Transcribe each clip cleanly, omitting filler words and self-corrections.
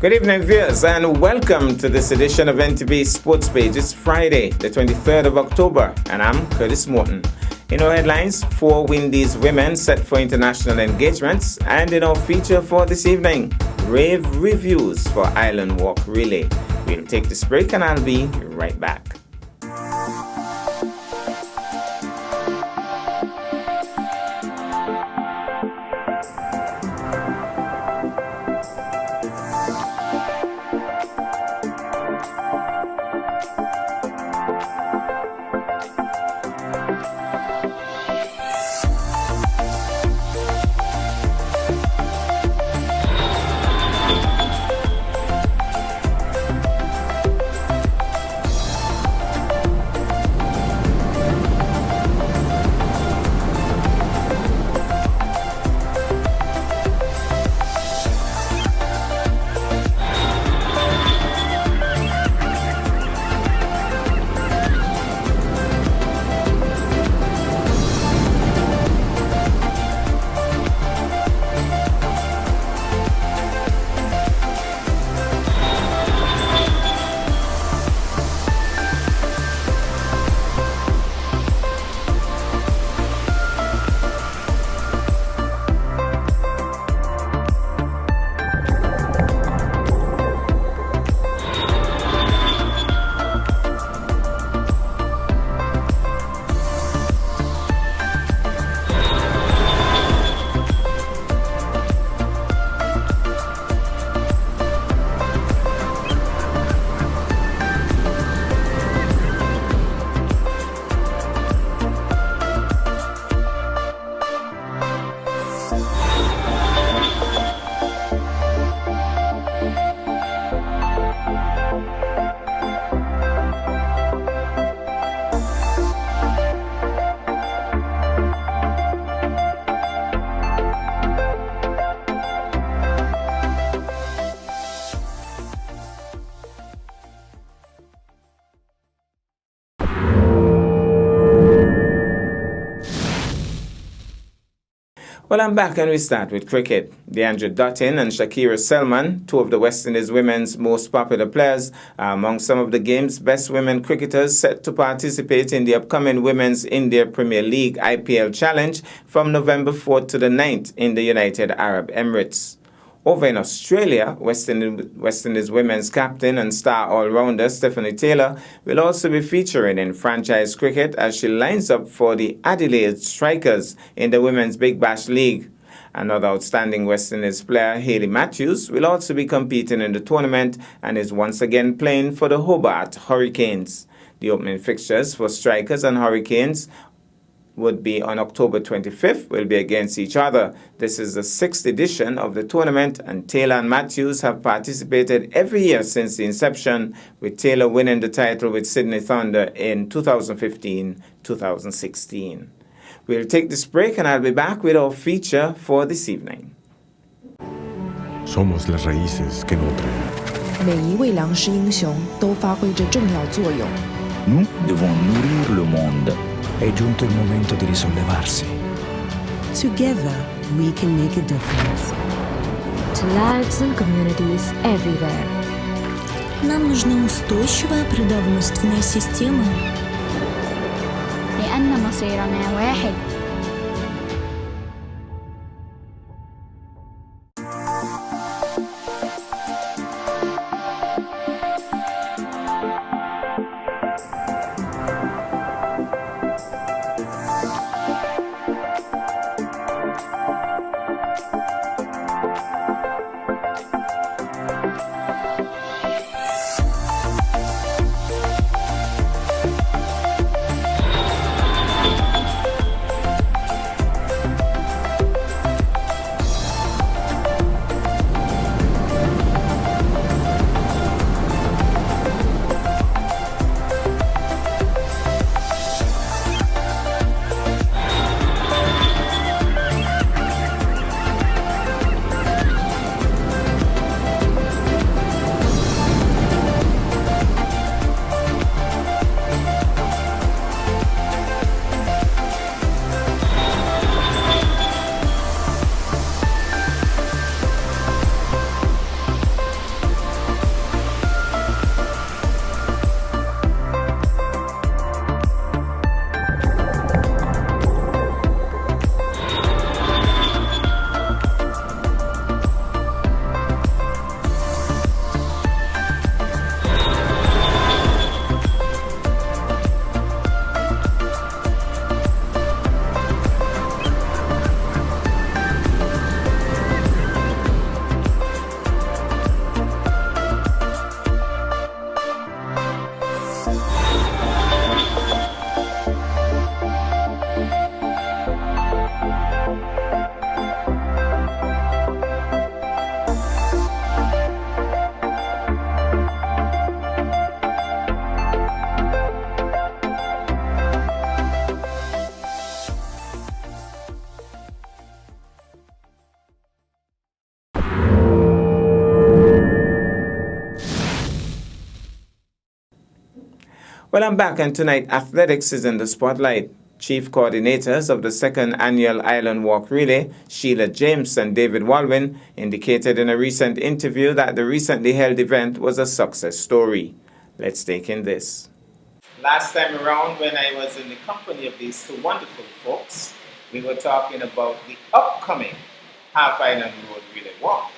Good evening, viewers, and welcome to this edition of NTV Sports Page. It's Friday, the 23rd of October, and I'm Curtis Morton. In our headlines, 4 Windies women set for international engagements, and in our feature for this evening, rave reviews for Island Walk Relay. We'll take this break, and I'll be right back. Well, I'm back and we start with cricket. Deandra Dottin and Shakira Selman, 2 of the West Indies women's most popular players, are among some of the game's best women cricketers set to participate in the upcoming Women's India Premier League IPL Challenge from November 4th to the 9th in the United Arab Emirates. Over in Australia, West Indies women's captain and star all-rounder Stephanie Taylor will also be featuring in franchise cricket as she lines up for the Adelaide Strikers in the Women's Big Bash League. Another outstanding West Indies player, Hayley Matthews, will also be competing in the tournament and is once again playing for the Hobart Hurricanes. The opening fixtures for Strikers and Hurricanes would be on October 25th, will be against each other. This is the 6th edition of the tournament, and Taylor and Matthews have participated every year since the inception, with Taylor winning the title with Sydney Thunder in 2015-2016. We'll take this break, and I'll be back with our feature for this evening. Somos las raíces que nutren. 每一位良师英雄都发挥着重要作用。 Nous devons nourrir le monde. È giunto il momento di risollevarsi. Together, we can make a difference. To lives and communities everywhere. Нам нужна устойчивая продовольственная система. لأن مصيرنا واحد. Well, I'm back, and tonight athletics is in the spotlight. Chief coordinators of the second annual Island Walk Relay, Sheila James and David Walwyn, indicated in a recent interview that the recently held event was a success story. Let's take in this. Last time around, when I was in the company of these two wonderful folks, we were talking about the upcoming Half Island Road Relay Walk.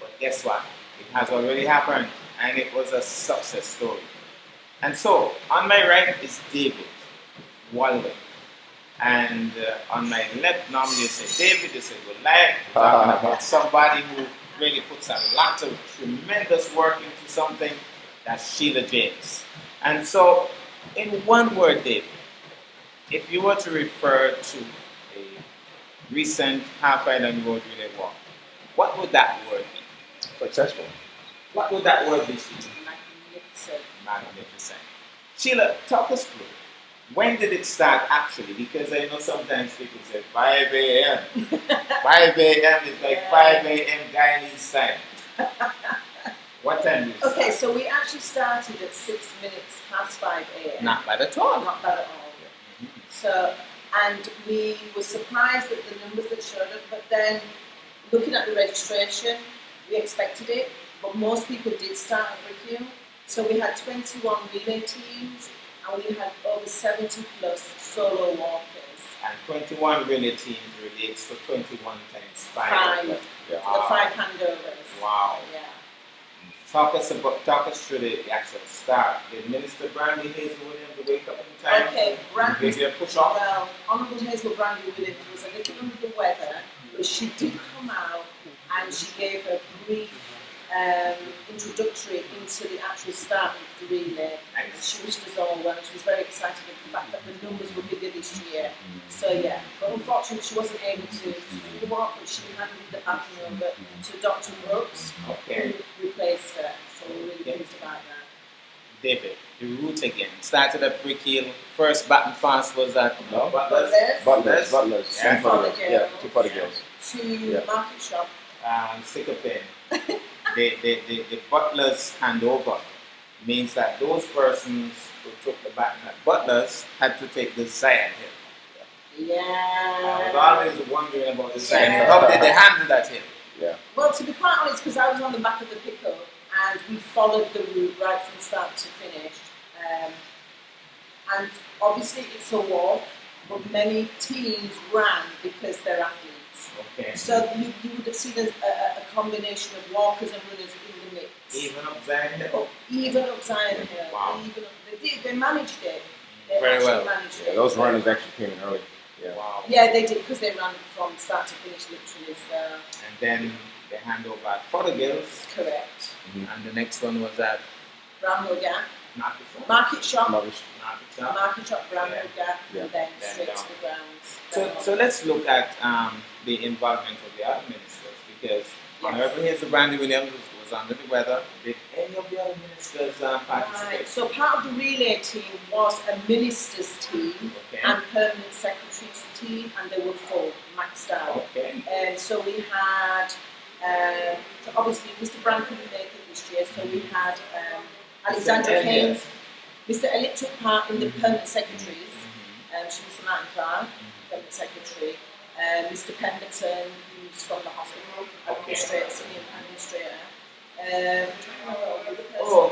But guess what? It has already happened, and it was a success story. And so, on my right is David Walwyn. And on my left, normally you say David, you say Goliath. We're talking about somebody who really puts a lot of tremendous work into something. That's Sheila James. And so, in one word, David, if you were to refer to a recent Half Island Road Relay Walk, what would that word be? Successful. What would that word be, Sheila? Magnificent. Magnificent. Sheila, talk us through. When did it start actually? Because I know sometimes people say 5 a.m. 5 a.m. is like 5 a.m. Guyanese time. What time is it? Okay, so we actually started at 6 minutes past 5 a.m. Not bad at all. Not bad at all. Mm-hmm. So, and we were surprised at the numbers that showed up, but then looking at the registration, we expected it, but most people did start at Brickhill. So we had 21 relay teams, and we had over 70 plus solo walkers. And 21 relay teams relates to 21 times 5. Five. Yeah. The 5 handovers. Wow. Yeah. Talk us through the actual start. Did Minister Brandy Hazel Williams wake up in time? Okay, Brandy. Did you push off? Well, Honourable Hazel Brandy Williams was a little under the weather, but she did come out and she gave a brief introductory into the actual start of the relay. And she wished us all well. She was very excited at the fact that the numbers were bigger this year. So yeah, but unfortunately she wasn't able to do the walk, but she handed the baton over to Dr. Brooks, who replaced her. So we're really pleased about that. David, the route again. Started at Brickhill. First baton pass was at Butlers. Yeah. To Fothergills. To Market Shop. Sycopine. The Butlers handover means that those persons who took the baton at Butlers had to take the Zion Hill. Yeah. I was always wondering about the Zion Hill. How did they handle that hill? Yeah. Well, to be quite honest, because I was on the back of the pickup and we followed the route right from start to finish. And obviously it's a walk, but many teams ran because they're athletes. Okay. So you would have seen a combination of walkers and runners in the mix. Even up Zion Hill? Even up Zion Hill. Wow. They managed it. They Very well. managed Yeah, it. those runners actually came in early. Yeah. Wow. Yeah, they did, because they ran from start to finish literally. So. And then they hand over at Fothergills. Correct. Mm-hmm. And the next one was at Brownhill Gap. Market Shop. Market Shop, Brownhill Gap, and then straight down to the grounds. So let's look at the involvement of the other ministers, because Honourable Hazel Brandy Williams was under the weather. Did any of the other ministers participate? Right. So part of the relay team was a minister's team and permanent secretary's team, and they were full, maxed out. Okay. So we had, so obviously Mr. Brand couldn't make it this year, so we had Alexandra Haynes. Mr. Elliott took part in the permanent secretaries. She was the Martin Clark, permanent secretary. Mr. Pemberton, who's from the hospital, administrator.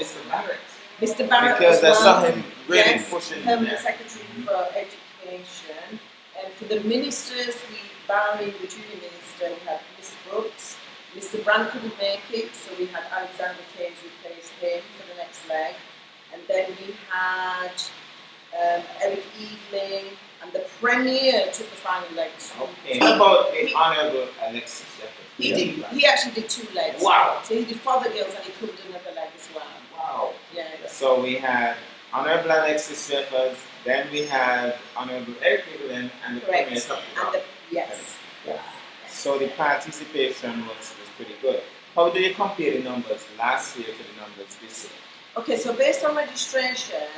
Mr. Barrett. Mr. Barrett because as well. I saw him really pushing. Permanent secretary for education. And for the ministers, barring the junior minister, we had Mr. Brooks. Mr. Brand couldn't make it, so we had Alexander Keynes replace him for the next leg. And then we had Eric Evening, and the Premier took the final legs. Okay. How about the Honourable Alexis Jeffers? He actually did 2 legs. Wow. So he did Fothergills and he could do another leg as well. Wow. Yeah. So we had Honourable Alexis Jeffers, then we had Honourable Eric Evening, and the Premier took the Yes. Yeah. So the participation was pretty good. How do you compare the numbers last year to the numbers this year? Okay, so based on registration,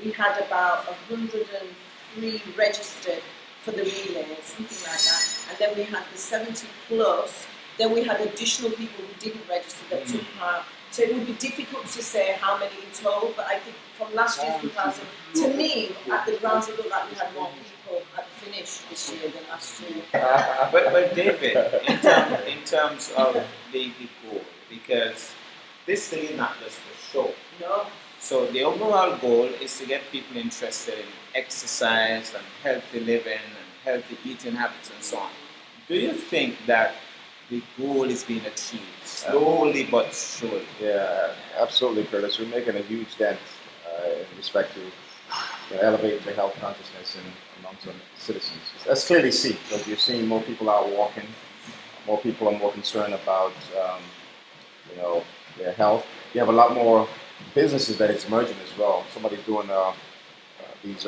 we had about 103 registered for the relay, something like that. And then we had the 70 plus Then we had additional people who didn't register that took part. So it would be difficult to say how many in total, but I think from last year's comparison, to me, at the grounds it looked like we had more people at the finish this year than last year. But David, in terms of the goal, because this thing is not just a show. No. So the overall goal is to get people interested in exercise and healthy living and healthy eating habits and so on. Do you think that the goal is being achieved slowly but surely? Yeah, absolutely, Curtis. We're making a huge dent in respect to elevating the health consciousness amongst our citizens. That's clearly seen because you're seeing more people out walking, more people are more concerned about their health. You have a lot more businesses that is emerging as well. Somebody's doing these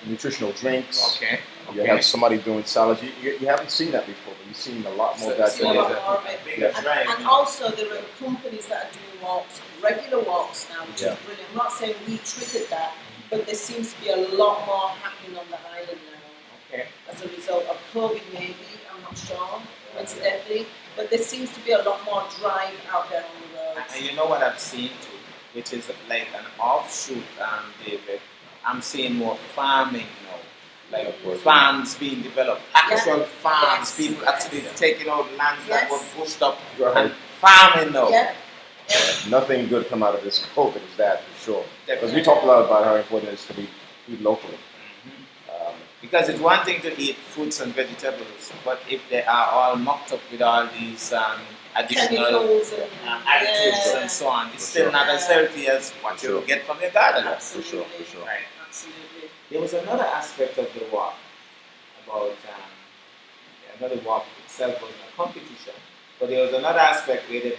nutritional drinks. Okay. You have somebody doing salads. You haven't seen that before, but you've seen a lot more of that. And also there are companies that are doing walks, regular walks now, which is brilliant. I'm not saying we triggered that, but there seems to be a lot more happening on the island now. Okay. As a result of COVID, maybe, I'm not sure, coincidentally, but there seems to be a lot more drive out there on the roads. And you know what I've seen too, which is like an offshoot, David. I'm seeing more farming now. Like farms being developed, actual farms, people actually taking out lands that were pushed up and farming now. Nothing good come out of this COVID is that for sure. Because we talk a lot about how important it is to eat locally. Because it's one thing to eat fruits and vegetables, but if they are all mucked up with all these additional additives and so on, it's still not as healthy as what you get from your garden. Absolutely. For sure. Right. Absolutely. There was another aspect of the walk about another walk itself was a competition, but there was another aspect where the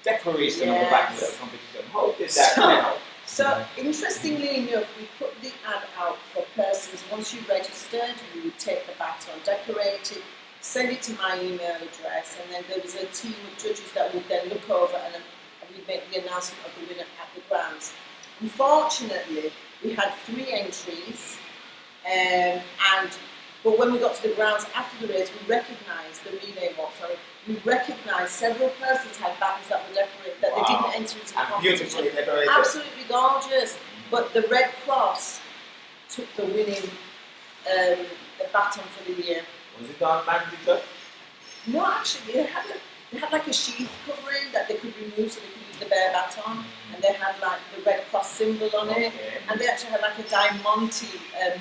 decoration of the baton of the competition. How did that turn out? So interestingly enough, we put the ad out for persons. Once you registered, you would take the baton, decorate it, send it to my email address, and then there was a team of judges that would then look over and we'd make the announcement of the winner at the grounds. Unfortunately, we had 3 entries, but when we got to the grounds after the race, we recognised the relay walk. So we recognised several persons had batons that were decorated that they didn't enter into the competition. Beautifully decorated. Absolutely gorgeous. But the Red Cross took the winning the baton for the year. Was it on bandage? No, actually, they had like a sheath covering that they could remove so they could use the bare baton, and they had like the Red Cross symbol on it, and they actually had like a diamante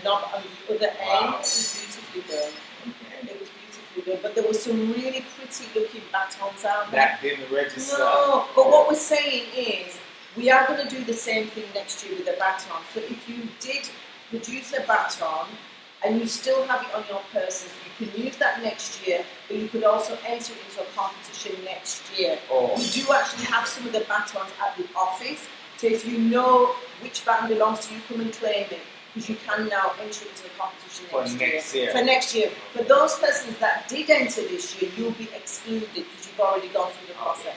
knob on the other end. It was beautifully done. It was beautifully done, but there were some really pretty looking batons out there. That didn't register. No, but what we're saying is we are going to do the same thing next year with the baton. So if you did produce a baton and you still have it on your person, you can use that next year, but you could also enter it into a competition next year. We do actually have some of the batons at the office, so if you know which baton belongs to you, come and claim it, because you can now enter into the competition next year. For next year. For those persons that did enter this year, you'll be excluded because you've already gone through the process.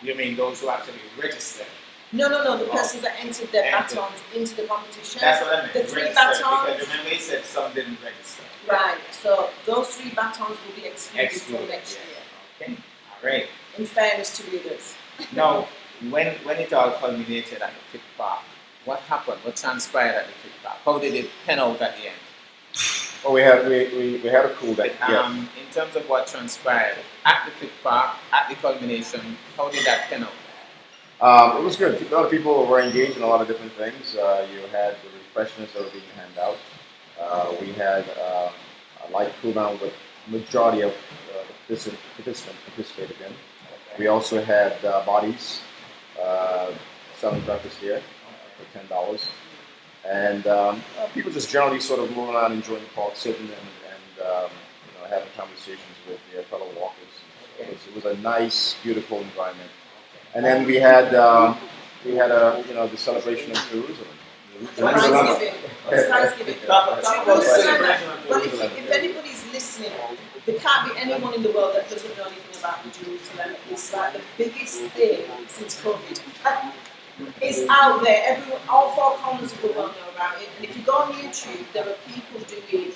You mean those who actually registered? No, the persons that entered their batons into the competition. That's what I meant. The 3 registered, batons. because remember he said some didn't register. Right, so those 3 batons will be excluded from next year. Okay, all right. In fairness to the others. Now, when it all culminated at the Fit Park, what happened? What transpired at the Fit Park? How did it pan out at the end? Well, we had a cool day. In terms of what transpired at the Fit Park, at the culmination, how did that pan out? It was good. A lot of people were engaged in a lot of different things. You had the refreshments that were being handed out. We had a light cool down with the majority of participants participated in. We also had bodies selling breakfast here for $10. And people just generally sort of moving around, enjoying the park, sitting and having conversations with their fellow walkers. It was a nice, beautiful environment. And then we had the celebration of Jerusalem. Thanksgiving. Well, if anybody's listening, there can't be anyone in the world that doesn't know anything about the Jerusalem. It's like the biggest thing since COVID. It's out there. All 4 corners of the world know about it. And if you go on YouTube, there are people doing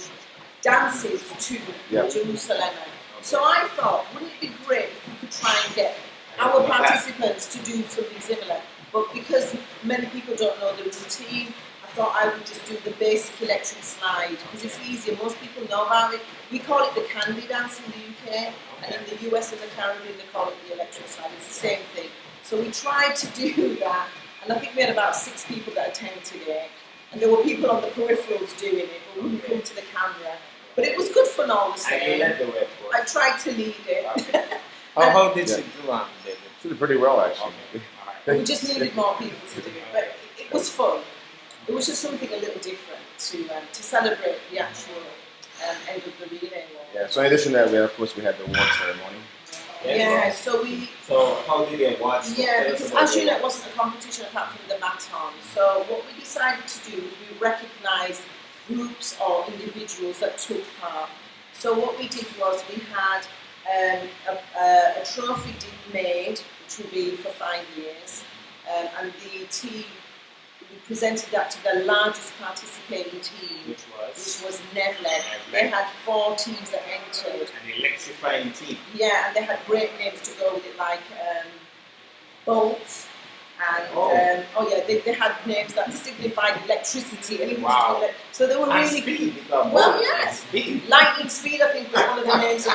dances to Jerusalem. So I thought, wouldn't it be great if we could try and get our participants to do something similar? But because many people don't know the routine, I thought I would just do the basic electric slide because it's easier. Most people know about it. We call it the candy dance in the UK, and in the US and the Caribbean they call it the electric slide. It's the same thing. So we tried to do that, and I think we had about 6 people that attempted it. And there were people on the peripherals doing it, but wouldn't come to the camera. But it was good fun all the same. And you led the way for it. I tried to lead it. How did she do, David? She did pretty well, actually. We just needed more people to do it, but it was fun. It was just something a little different to celebrate the actual end of the relay war. Yeah. So in addition to that, we had the award ceremony. Yeah. So how did the awards? Yeah, because as you know, it wasn't a competition apart from the baton. So what we decided to do was we recognised groups or individuals that took part. So what we did was we had a trophy made, which will be for 5 years, and the team, we presented that to the largest participating team, Which was Nevis. They had 4 teams that entered. an electrifying team. Yeah, and they had great names to go with it, like Bolt. And they had names that signified electricity. Anything Wow. to do with so they were And really speed, because well, both yeah. and speed. Lightning Speed, I think, was one of the names of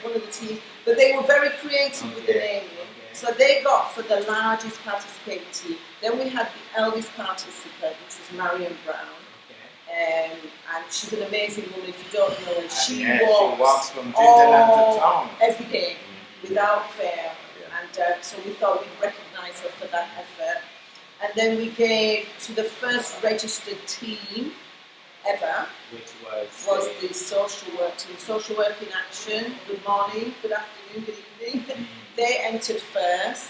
one of the teams. But they were very creative with the naming. So they got for the largest participating team. Then we had the eldest participant, which was Marion Brown. And she's an amazing woman. If you don't know her, she walks from Gingerland to town every day without fail. And so we thought we'd recognise her for that effort. And then we gave to the first registered team ever, which was the social work team. Social Work in Action, good morning, good afternoon, good evening. They entered first,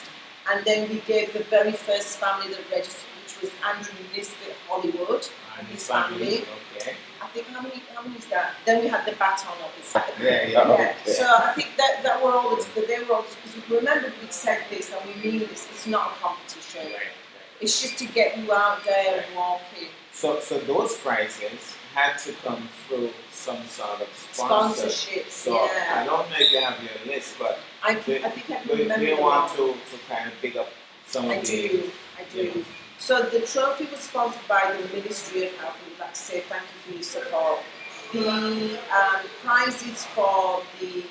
and then we gave the very first family that registered, which was Andrew Nisbet Hollywood and his family. Okay. I think how many is that? Then we had the baton obviously. Yeah. So I think that were all they were all, because remember we said this and we mean this, it's not a competition. Right. It's just to get you out there and walking. So those prizes had to come through some sort of Sponsorships, So yeah. I don't know if you have your list, but I think I can remember. do you want to kind of pick up some I of the... do. you know. So the trophy was sponsored by the Ministry of Health. We'd like to say thank you for your support. The prizes for the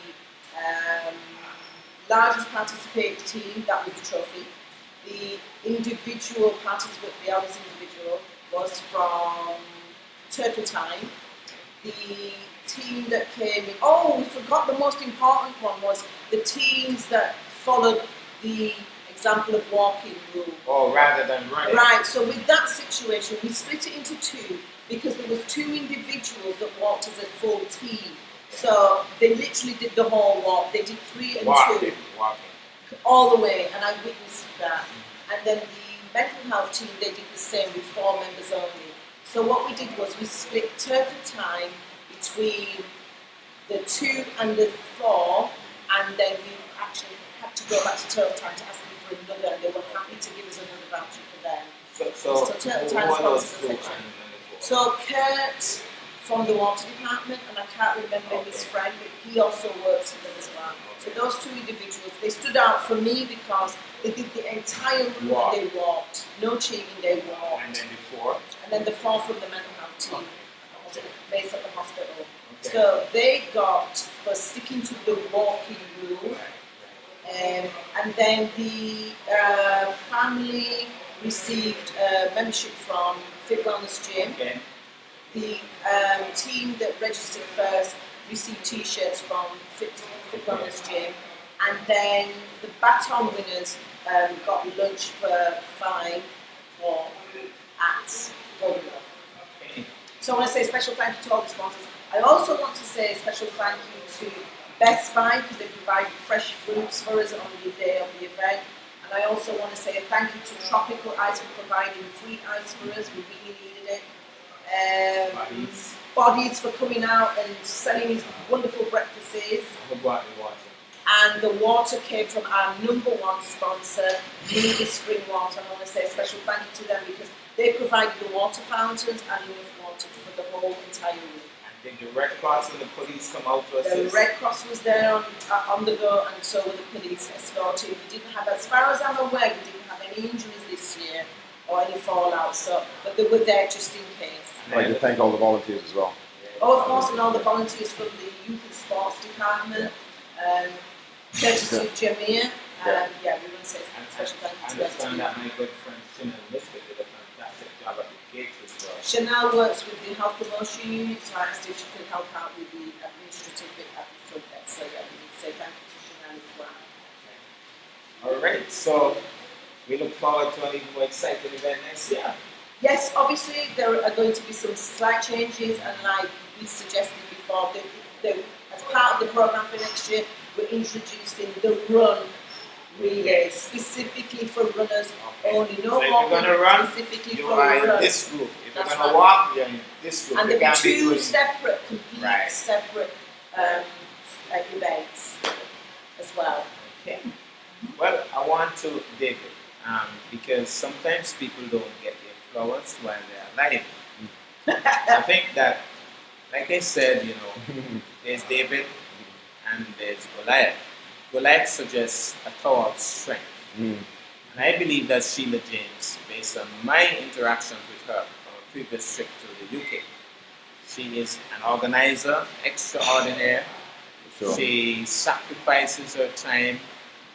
largest participating team, that was the trophy. The individual participant, the eldest individual, was from Turtle Time. The team that came in, we forgot the most important one was the teams that followed the example of walking rule. Oh, rather than running. Right, so with that situation, we split it into 2 because there was 2 individuals that walked as a full team. So they literally did the whole walk. They did 3 and 2. Walking. All the way, and I witnessed that. And then the mental health team, they did the same with 4 members only. So what we did was we split Turtle Time between the 2 and the 4, and then we actually had to go back to Turtle Time to ask them for another, and they were happy to give us another voucher for them. So Turtle who Time were those sponsored 2 the section. and the 4? So Kurt from the water department, and I can't remember his friend, but he also works for them as well. So those 2 individuals, they stood out for me because they did the entire route and they walked. No cheating, they walked. And then the 4? And then the 4 from the mental health team, based at the hospital. Okay. So they got for sticking to the walking rule. And then the family received membership from Fit Wellness Gym. Okay. The team that registered first received T-shirts from Fit Wellness Gym, and then the baton winners got lunch for 5 at Golden Rock. Okay. So I want to say a special thank you to all the sponsors. I also want to say a special thank you to Best Buy because they provided fresh fruits for us on the day of the event. And I also want to say a thank you to Tropical Ice for providing free ice for us. We really needed it. Bodies for coming out and selling these wonderful breakfasts. Who brought the water? And the water came from our #1 sponsor, Nevis Spring Water. And I want to say a special thank you to them because they provided the water fountains and enough water for the whole entire week. And Did the Red Cross and the police come out to The assist? Red Cross was there on the go, and so were the police escorting. We didn't have, as far as I'm aware, we didn't have any injuries this year or any fallout. So, but they were there just in case. I'd like to thank all the volunteers as well. Oh, of course, and all the volunteers from the Youth and Sports Department, courtesy of Jamir. Yeah, we want to say special thank I you to understand them. that my good friend Chanel Elizabeth did a fantastic job at the gate as well. Chanel works with the health promotion unit, so I asked if she could help out with the administrative bit at the front there. So yeah, we need to say thank you to Chanel as well. Alright, so we look forward to an even more exciting event next year. Yes, obviously there are going to be some slight changes, and like we suggested before, as part of the program for next year, we're introducing the run relay specifically for runners only. No So if more you're going to run, specifically you for are in runners. this group. If you're That's going to right. walk, you're in this group. And You there'll be can't be two doing separate, complete Right. separate events as well. Okay. Well, I want to, David, because sometimes people don't get their flowers while they're alive. I think that, like I said, there's David and there's Goliath. Goliath suggests a tower of strength. And I believe that Sheila James, based on my interactions with her from a previous trip to the UK, she is an organizer extraordinaire. Sure. She sacrifices her time,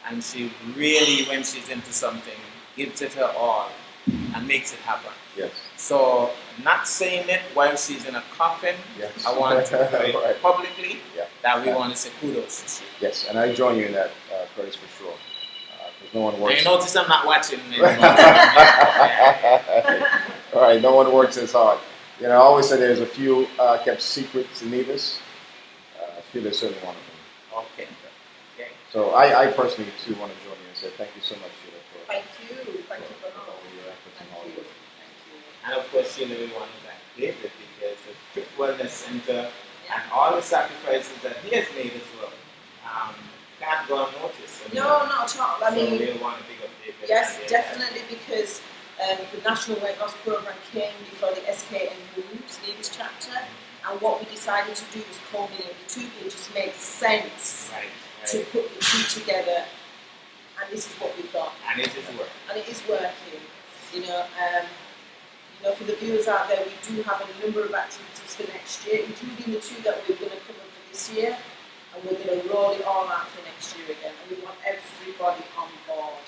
and she really, when she's into something, gives it her all and makes it happen. Yes. So, not saying it while she's in a coffin, Yes. I want to put it Right. publicly Yeah. that we want to say kudos to Sheila. Yes, and I join you in that, Curtis, for sure. Because no one works. Now, you notice I'm not watching anymore. All right, no one works as hard. I always say there's a few kept secrets in Nevis. Sheila is certainly one of them. Okay. Okay. So I personally, too, want to join you and say thank you so much, Sheila, for Thank you for all all. your efforts in Thank you. Hollywood. Thank you. And of course, Sheila, we want to thank David because the Fit Wellness Center and all the sacrifices that he has made as well can't go unnoticed. No, not at all. I So mean, we want to pick up David. yes, and definitely, because the National Weight Loss Program came before the SKN Moves, Nevis chapter, and what we decided to do was combine the two. It just made sense Right. to put the two together, and this is what we've got. And it is work. And it is working. For the viewers out there, we do have a number of activities for next year, including the two that we're going to cover for this year, and we're going to roll it all out for next year again, and we want everybody on board.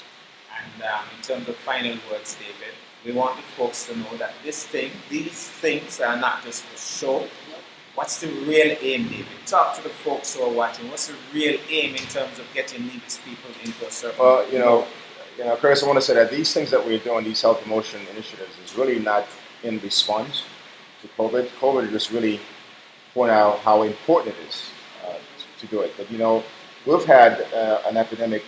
And in terms of final words, David, we want the folks to know that these things are not just for show. What's the real aim, David? Talk to the folks who are watching. What's the real aim in terms of getting Nevis people into a certain... Well, Curtis, I want to say that these things that we're doing, these health promotion initiatives, is really not in response to COVID. COVID just really point out how important it is to do it. But, we've had an epidemic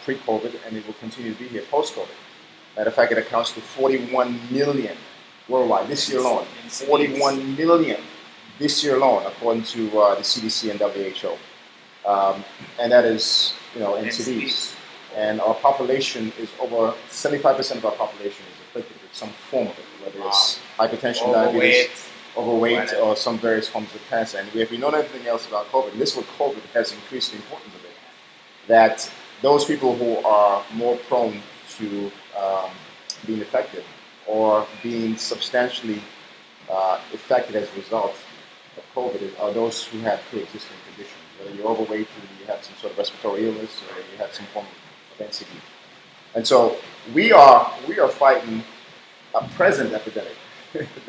pre-COVID, and it will continue to be here post-COVID. Matter of fact, it accounts to 41 million worldwide this year alone. 41 million this year alone, according to the CDC and WHO. And that is, in cities. And our population is over 75% of our population is afflicted with some form of it, whether it's hypertension, diabetes, overweight, or some various forms of cancer. And if we know anything else about COVID, and this is what COVID has increased the importance of it, that those people who are more prone to being affected or being substantially affected as a result of COVID are those who have pre-existing conditions. Whether you're overweight, or you have some sort of respiratory illness, or you have some form of density. And so we are fighting a present epidemic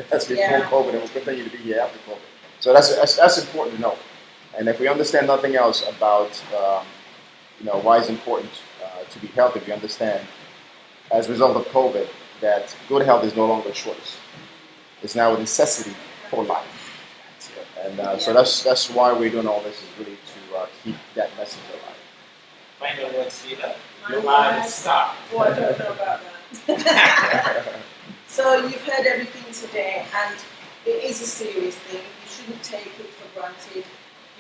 that's before COVID, and will continue to be here after COVID. So that's important to know. And if we understand nothing else about why it's important to be healthy, we understand as a result of COVID that good health is no longer a choice. It's now a necessity for life. And so that's why we're doing all this, is really to keep that message alive. Final words, Sheila. You are the star. Oh, I don't know about that. So you've heard everything today, and it is a serious thing. You shouldn't take it for granted.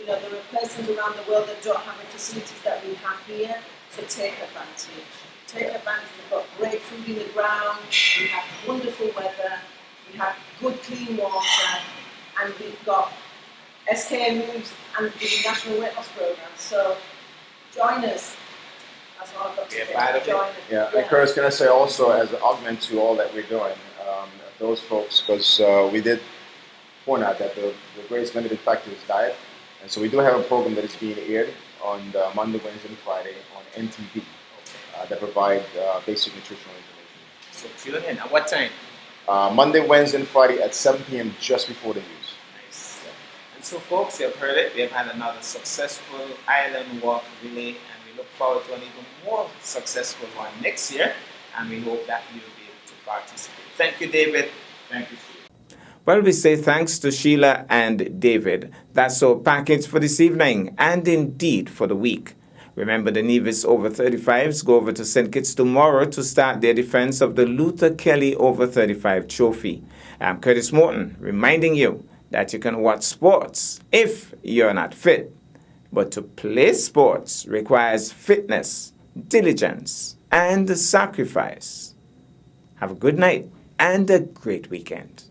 There are persons around the world that don't have the facilities that we have here, so take advantage. Take advantage. We've got great food in the ground, we have wonderful weather, we have good clean water, and we've got SKA moves and the National Weight Loss Program. So join us. That's all I've got to say. Join us. Yeah, and Curtis, can I say also, as an augment to all that we're doing, those folks, because we did point out that the greatest limiting factor is diet, and so we do have a program that is being aired on Monday, Wednesday, and Friday on NTV that provide basic nutritional information. So tune in. At what time? Monday, Wednesday, and Friday at 7 p.m. just before the news. Nice. And so, folks, you have heard it. We have had another successful island walk relay, and we look forward to an even more successful one next year. And we hope that you'll be able to participate. Thank you, David. Thank you, Sheila. Well, we say thanks to Sheila and David. That's our package for this evening, and indeed for the week. Remember, the Nevis over 35s go over to St. Kitts tomorrow to start their defense of the Luther Kelly over 35 trophy. I'm Curtis Morton, reminding you that you can watch sports if you're not fit. But to play sports requires fitness, diligence, and sacrifice. Have a good night and a great weekend.